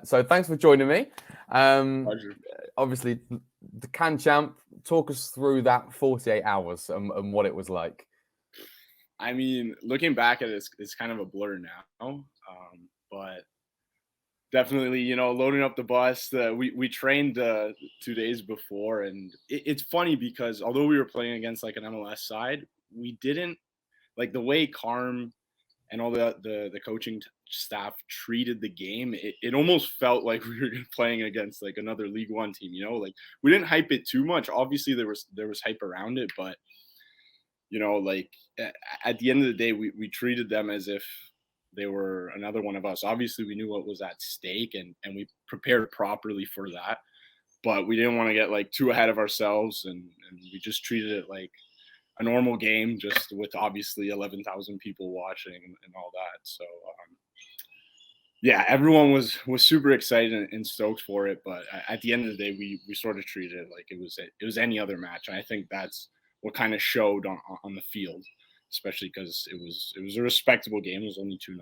So thanks for joining me. Pleasure. Obviously, the Can Champ, talk us through that 48 hours and what it was like. I mean, looking back at it, it's kind of a blur now, but definitely, loading up the bus. We trained 2 days before, and it's funny because although we were playing against like an MLS side, we didn't like the way Carm and all the coaching staff treated the game. It almost felt like we were playing against like another League One team. Like we didn't hype it too much. Obviously, there was hype around it, but like at the end of the day, we treated them as if they were another one of us. Obviously, we knew what was at stake, and we prepared properly for that. But we didn't want to get like too ahead of ourselves, and we just treated it like a normal game, just with obviously 11,000 people watching and all that. So yeah, everyone was super excited and stoked for it. But at the end of the day, we sort of treated it like it was any other match. And I think that's what kind of showed on the field, especially because it was a respectable game. It was only 2-0.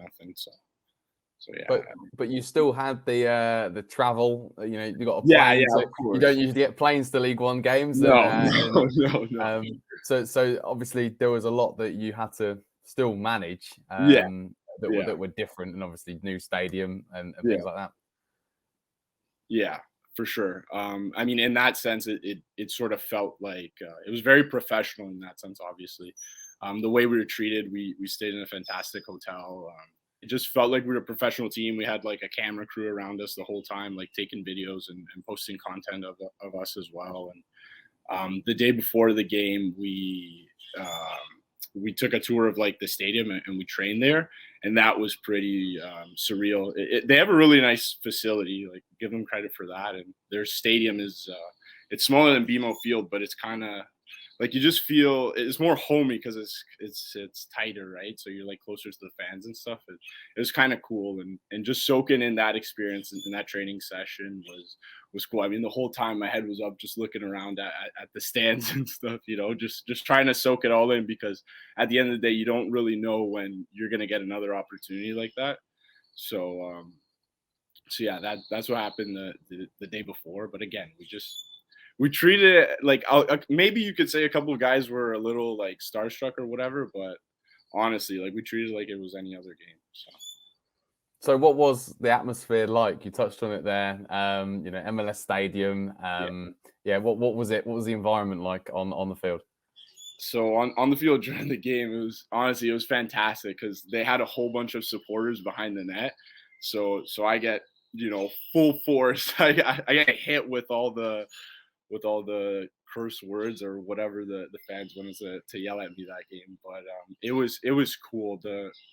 So yeah. But you still had the travel. You got a Yeah, plane. of course. You don't usually get planes to League One games. No. So obviously there was a lot that you had to still manage. That were different, and obviously new stadium and things like that. Yeah, for sure. I mean, in that sense, it sort of felt like it was very professional in that sense. Obviously, the way we were treated, we stayed in a fantastic hotel. It just felt like we were a professional team. We had like a camera crew around us the whole time, like taking videos and posting content of us as well. And the day before the game, we took a tour of like the stadium and we trained there, and that was pretty surreal. They have a really nice facility, like give them credit for that. And their stadium is it's smaller than BMO Field, but it's kind of like you just feel it's more homey because it's tighter, right? So you're like closer to the fans and stuff. It was kind of cool, and just soaking in that experience in that training session was cool. I mean, the whole time my head was up, just looking around at the stands and stuff, just trying to soak it all in, because at the end of the day, you don't really know when you're gonna get another opportunity like that. So yeah, that's what happened the day before. But again, we treated it like maybe you could say a couple of guys were a little like starstruck or whatever, but honestly, like we treated it like it was any other game. So what was the atmosphere like? You touched on it there. MLS Stadium. What was it? What was the environment like on the field? So on the field during the game, it was fantastic because they had a whole bunch of supporters behind the net. So I get full force. I get hit with all the curse words or whatever the fans wanted to yell at me that game. But it was cool.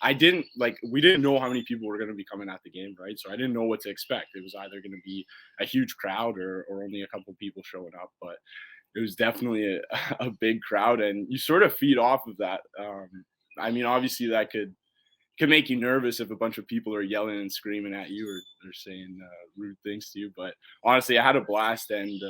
We didn't know how many people were going to be coming at the game, right? So I didn't know what to expect. It was either going to be a huge crowd or only a couple people showing up. But it was definitely a big crowd, and you sort of feed off of that. I mean, obviously that could make you nervous if a bunch of people are yelling and screaming at you or saying rude things to you. But honestly, I had a blast, and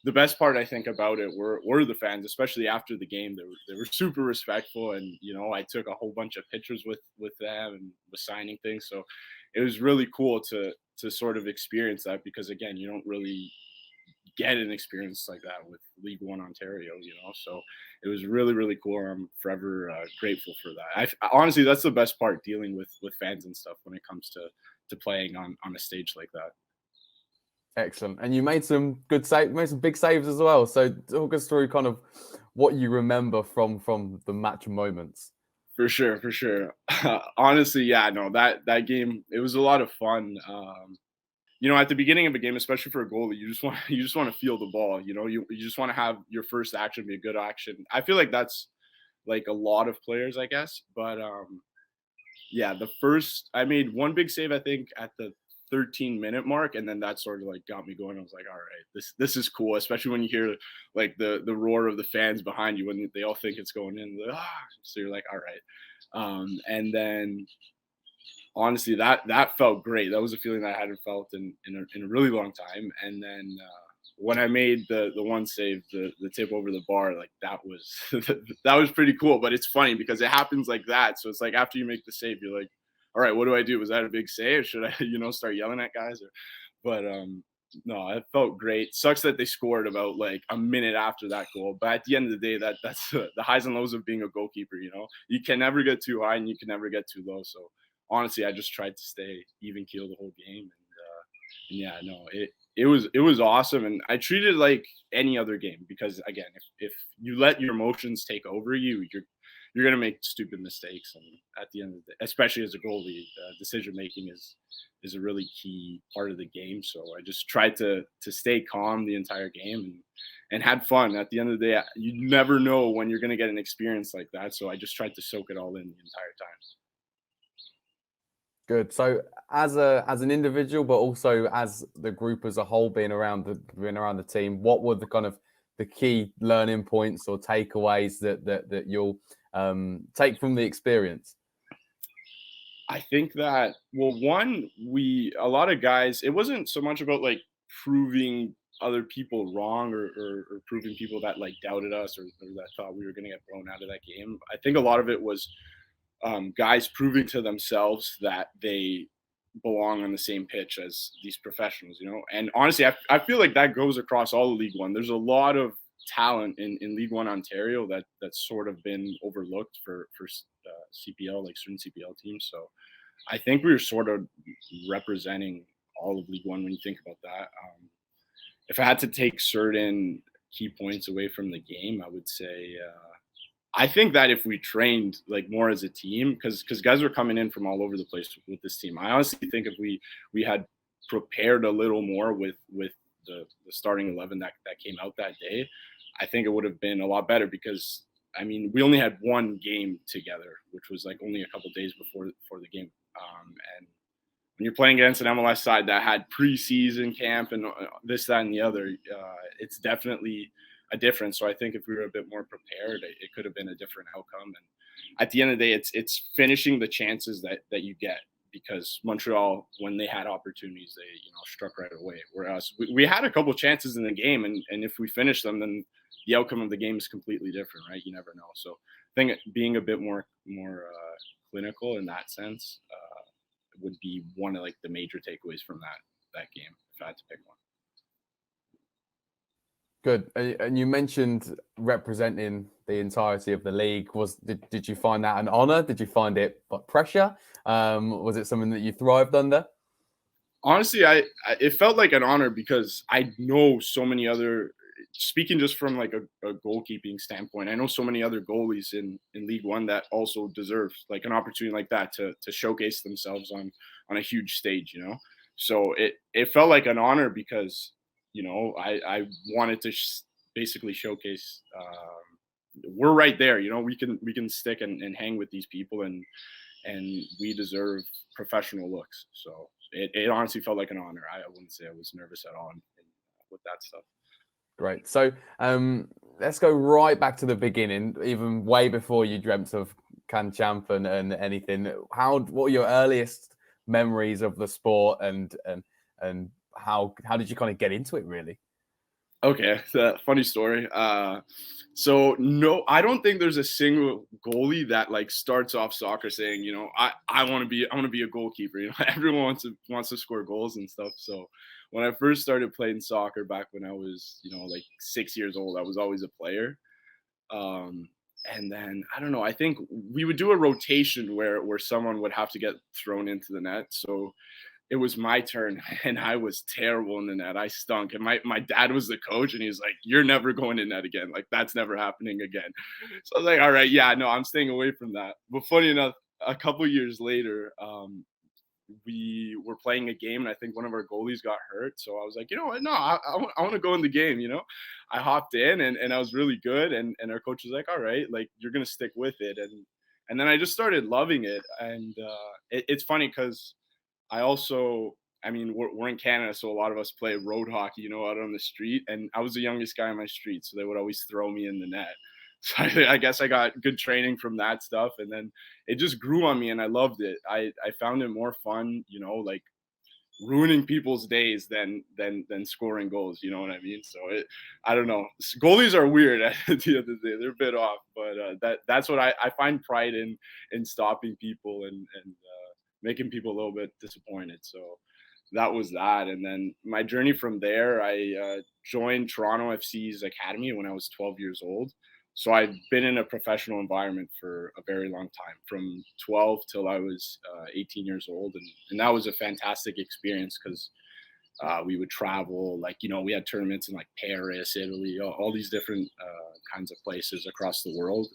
the best part I think about it were the fans, especially after the game. They were super respectful, and I took a whole bunch of pictures with them and was signing things. So it was really cool to sort of experience that, because again, you don't really get an experience like that with League One Ontario, so it was really, really cool. I'm forever grateful for that. Honestly, that's the best part, dealing with fans and stuff when it comes to playing on a stage like that. Excellent. And you made some big saves as well. So talk us through kind of what you remember from the match moments. For sure. Honestly, yeah, no, that game, it was a lot of fun. At the beginning of a game, especially for a goalie, you just want to feel the ball. You just want to have your first action be a good action. I feel like that's like a lot of players, I guess. But yeah, I made one big save, I think, at the 13-minute mark, and then that sort of like got me going. I was like, all right, this is cool, especially when you hear like the roar of the fans behind you when they all think it's going in. So you're like, all right. And then honestly, that felt great. That was a feeling that I hadn't felt in a really long time. And then when I made the one save, the tip over the bar, like that was that was pretty cool. But it's funny because it happens like that. So it's like after you make the save, you're like, all right, what do I do? Was that a big save? Should I, start yelling at guys? But no, it felt great. Sucks that they scored about like a minute after that goal. But at the end of the day, that's the highs and lows of being a goalkeeper. You can never get too high and you can never get too low. So honestly, I just tried to stay even keel the whole game. And yeah, no, it was awesome, and I treated it like any other game because again, if you let your emotions take over you, you're gonna make stupid mistakes, and at the end of the day, especially as a goalie, decision making is a really key part of the game. So I just tried to stay calm the entire game and had fun. At the end of the day, you never know when you're gonna get an experience like that. So I just tried to soak it all in the entire time. Good. So as an individual, but also as the group as a whole, being around the team, what were the kind of the key learning points or takeaways that you'll take from the experience? I think that, well, one, a lot of guys, it wasn't so much about like proving other people wrong or proving people that like doubted us or that thought we were going to get blown out of that game. I think a lot of it was guys proving to themselves that they belong on the same pitch as these professionals. And honestly, I feel like that goes across all of League One. There's a lot of talent in League One Ontario that's sort of been overlooked for CPL, like certain CPL teams. So I think we were sort of representing all of League One when you think about that. If I had to take certain key points away from the game, I would say I think that if we trained like more as a team, because guys were coming in from all over the place with this team. I honestly think if we had prepared a little more with the starting 11 that came out that day, I think it would have been a lot better because I mean we only had one game together, which was like only a couple days before the game, and when you're playing against an MLS side that had preseason camp and this, that, and the other, it's definitely a difference. So I think if we were a bit more prepared, it could have been a different outcome. And at the end of the day, it's finishing the chances that you get, because Montreal, when they had opportunities, they struck right away. Whereas we had a couple chances in the game, and if we finish them, then the outcome of the game is completely different, right? You never know. So I think being a bit more clinical in that sense would be one of like the major takeaways from that game if I had to pick one. Good. And you mentioned representing the entirety of the league. Did you find that an honor? Did you find it pressure? Was it something that you thrived under? Honestly, it felt like an honor because I know so many other, speaking just from like a goalkeeping standpoint, I know so many other goalies in League One that also deserve like an opportunity like that to showcase themselves on a huge stage. So it felt like an honor because I wanted to basically showcase we're right there. We can stick and hang with these people, and we deserve professional looks. So it honestly felt like an honor. I wouldn't say I was nervous at all with that stuff. Great. So let's go right back to the beginning, even way before you dreamt of Can-Champ and anything. What were your earliest memories of the sport, and how did you kind of get into it, really? Okay, funny story. So no, I don't think there's a single goalie that like starts off soccer saying, I want to be a goalkeeper. Everyone wants to score goals and stuff. So when I first started playing soccer back when I was, like 6 years old, I was always a player. And then I don't know, I think we would do a rotation where someone would have to get thrown into the net. So it was my turn and I was terrible in the net. I stunk. And my dad was the coach and he's like, you're never going in net again. Like that's never happening again. So I was like, all right, yeah, no, I'm staying away from that. But funny enough, a couple years later, we were playing a game and I think one of our goalies got hurt. So I was like, you know what? No, I want to go in the game. I hopped in and I was really good. And our coach was like, all right, like you're going to stick with it. And then I just started loving it. And it's funny because I mean, we're in Canada, so a lot of us play road hockey, out on the street. And I was the youngest guy on my street, so they would always throw me in the net. So I guess I got good training from that stuff. And then it just grew on me and I loved it. I found it more fun, like ruining people's days than scoring goals. You know what I mean? So I don't know. Goalies are weird at the end of the day. They're a bit off, but that's what I find pride in stopping people and making people a little bit disappointed. So that was that. And then my journey from there, I joined Toronto FC's academy when I was 12 years old. So I've been in a professional environment for a very long time, from 12 till I was 18 years old. And that was a fantastic experience because we would travel, like, we had tournaments in like Paris, Italy, all these different kinds of places across the world.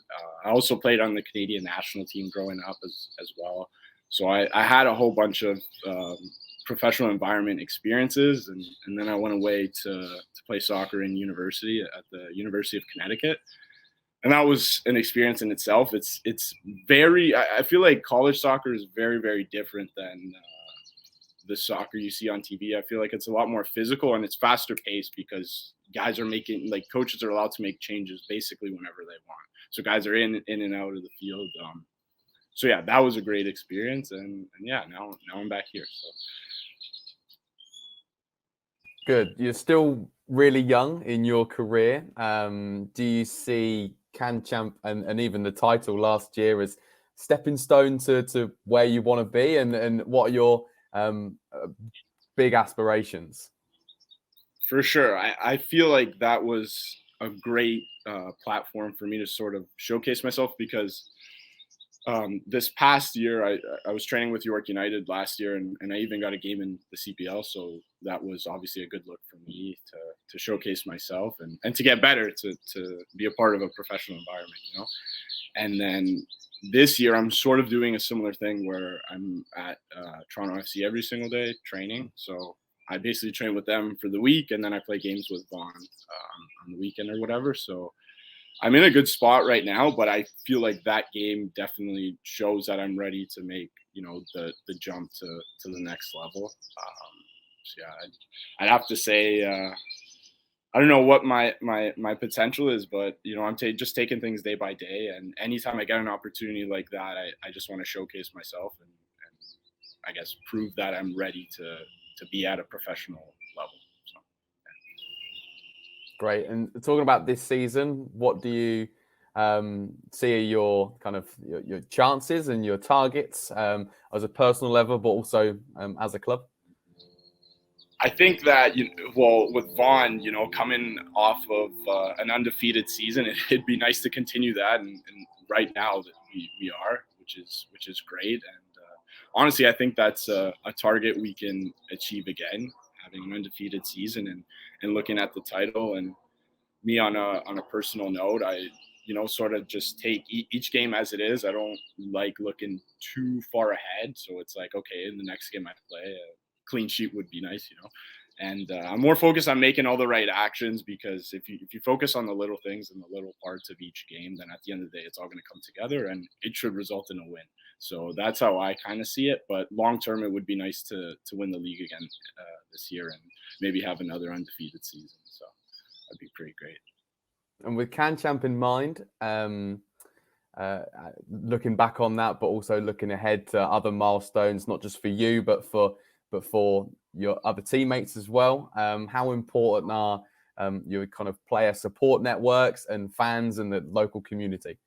I also played on the Canadian national team growing up as well. So I had a whole bunch of professional environment experiences. And then I went away to play soccer in university at the University of Connecticut. And that was an experience in itself. It's very, I feel like college soccer is very, very different than the soccer you see on TV. I feel like it's a lot more physical and it's faster paced because guys are making, like, coaches are allowed to make changes basically whenever they want. So guys are in and out of the field. So yeah, that was a great experience. And yeah, now I'm back here. So. Good. You're still really young in your career. Do you see Can Champ and even the title last year as stepping stone to where you want to be? And what are your big aspirations? For sure. I feel like that was a great platform for me to sort of showcase myself because this past year, I was training with York United last year, and I even got a game in the CPL. So that was obviously a good look for me to showcase myself and to get better, to be a part of a professional environment, And then this year, I'm sort of doing a similar thing where I'm at Toronto FC every single day training. So I basically train with them for the week, and then I play games with Vaughan on the weekend or whatever. So I'm in a good spot right now, but I feel like that game definitely shows that I'm ready to make, the jump to the next level. So yeah, I'd have to say, I don't know what my potential is, but I'm just taking things day by day. And anytime I get an opportunity like that, I just want to showcase myself and I guess prove that I'm ready to be at a professional level. So. Great. And talking about this season, what do you see are your kind of your chances and your targets as a personal level, but also as a club? I think that, with Vaughan, coming off of an undefeated season, it'd be nice to continue that. And right now that we are, which is great. And honestly, I think that's a target we can achieve again, having an undefeated season and looking at the title. And me on a personal note, I sort of just take each game as it is. I don't like looking too far ahead. So it's like, okay, in the next game I play, a clean sheet would be nice, And I'm more focused on making all the right actions because if you focus on the little things and the little parts of each game, then at the end of the day, it's all going to come together and it should result in a win. So that's how I kind of see it. But long term, it would be nice to win the league again this year and maybe have another undefeated season. So that'd be pretty great. And with Can Champ in mind, looking back on that, but also looking ahead to other milestones, not just for you, but for your other teammates as well. How important are your kind of player support networks and fans and the local community?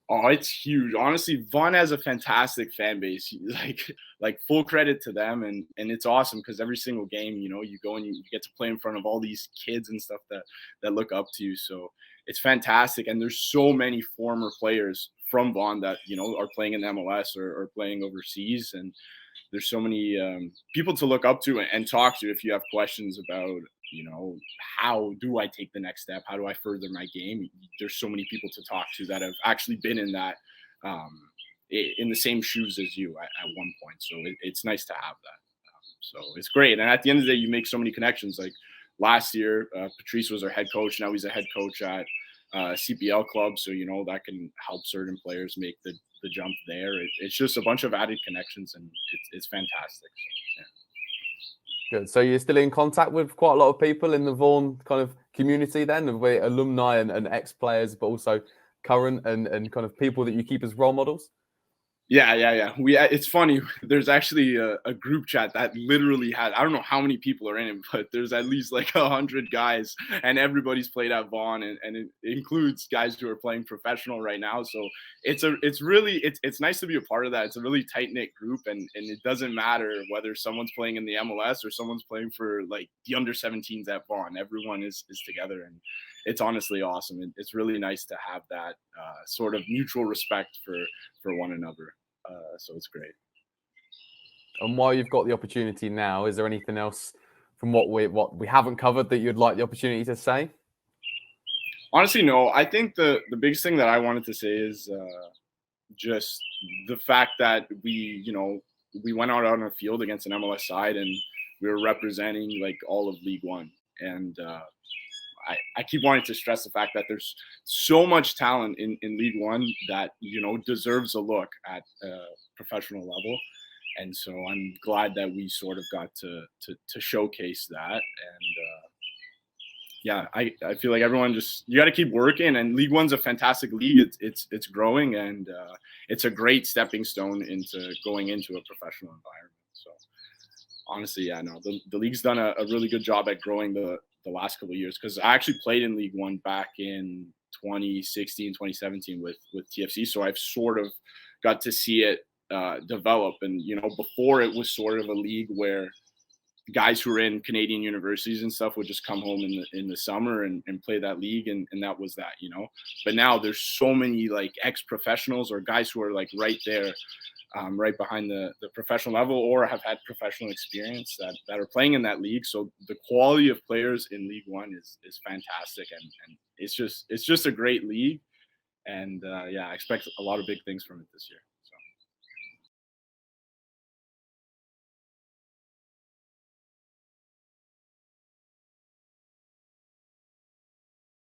Oh, it's huge. Honestly, Vaughan has a fantastic fan base. Like full credit to them, and it's awesome because every single game, you go and you get to play in front of all these kids and stuff that look up to you. So it's fantastic, and there's so many former players from Vaughan that are playing in MLS or playing overseas, and there's so many people to look up to and talk to if you have questions about how do I take the next step? How do I further my game? There's so many people to talk to that have actually been in that in the same shoes as you at one point. So it's nice to have that. So it's great. And at the end of the day, you make so many connections. Like last year, Patrice was our head coach. Now he's a head coach at CPL club. So, that can help certain players make the jump there. It's just a bunch of added connections and it's fantastic. So, yeah. Good. So you're still in contact with quite a lot of people in the Vaughan kind of community then, of alumni and ex-players, but also current and kind of people that you keep as role models? Yeah. It's funny. There's actually a group chat that literally had, I don't know how many people are in it, but there's at least like 100 guys, and everybody's played at Vaughan, and it includes guys who are playing professional right now. So it's nice to be a part of that. It's a really tight knit group, and it doesn't matter whether someone's playing in the MLS or someone's playing for like the under 17s at Vaughan. Everyone is together, and it's honestly awesome. It's really nice to have that sort of mutual respect for one another. So it's great. And while you've got the opportunity now, is there anything else from what we haven't covered that you'd like the opportunity to say? Honestly, no. I think the biggest thing that I wanted to say is just the fact that we went out on a field against an MLS side, and we were representing like all of League One. And I keep wanting to stress the fact that there's so much talent in League One that deserves a look at professional level. And so I'm glad that we sort of got to showcase that. And yeah, I feel like everyone you got to keep working. And League One's a fantastic league. It's growing, and it's a great stepping stone into going into a professional environment. So honestly, yeah, no, the league's done a really good job at growing the last couple of years, because I actually played in League One back in 2016, 2017 with TFC. So I've sort of got to see it develop. And, before it was sort of a league where guys who were in Canadian universities and stuff would just come home in the summer and play that league. And that was that, but now there's so many like ex-professionals or guys who are like right there, right behind the professional level, or have had professional experience that are playing in that league. So the quality of players in League One is fantastic. And it's just a great league. And yeah, I expect a lot of big things from it this year.